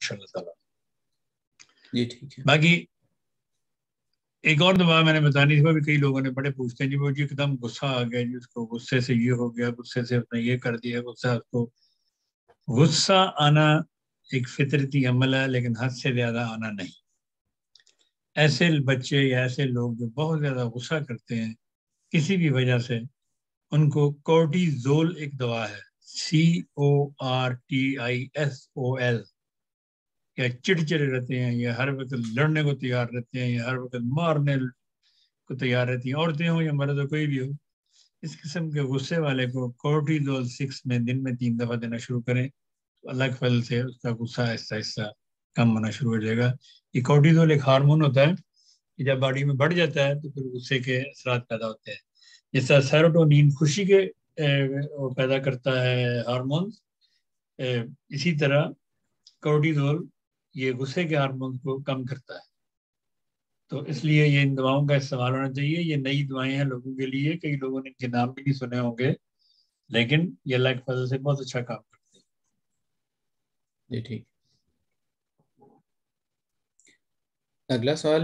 انشاءاللہ تعالیٰ. جی ٹھیک ہے. باقی ایک اور دعا میں نے بتانی تھی، وہ بھی کئی لوگوں نے بڑے پوچھتے ہیں جی وہ جی ایک دم غصہ آ گیا جی اس کو، غصے سے یہ ہو گیا، غصے سے اس نے یہ کر دیا، غصہ آنا ایک فطرتی عمل ہے لیکن حد سے زیادہ آنا نہیں. ایسے بچے یا ایسے لوگ جو بہت زیادہ غصہ کرتے ہیں کسی بھی وجہ سے، ان کو کورٹیزول ایک دوا ہے CORTISOL، یا چڑچڑے رہتے ہیں یا ہر وقت لڑنے کو تیار رہتے ہیں یا ہر وقت مارنے کو تیار رہتی ہیں، عورتیں ہوں یا مرد ہو کوئی بھی ہو، اس قسم کے غصے والے کو کورٹیزول 6 میں دن میں 3 دفعہ دینا شروع کریں تو اللہ کے فضل سے اس کا غصہ آہستہ آہستہ کم ہونا شروع ہو جائے گا. یہ کورٹیزول ایک ہارمون ہوتا ہے کہ جب باڈی میں بڑھ جاتا ہے تو پھر غصے کے اثرات پیدا ہوتے ہیں. جس طرح سیروٹونین خوشی کے وہ پیدا کرتا ہے ہارمون، اسی طرح کورٹیزول یہ غصے کے ہارمون کو کم کرتا ہے. تو اس لیے یہ ان دواؤں کا استعمال ہونا چاہیے. یہ نئی دوائیں ہیں لوگوں کے لیے، کئی لوگوں نے ان کے نام بھی نہیں سنے ہوں گے، لیکن یہ اللہ کے فضل سے بہت اچھا کام کرتے ہیں. جی ٹھیک. اگلا سوال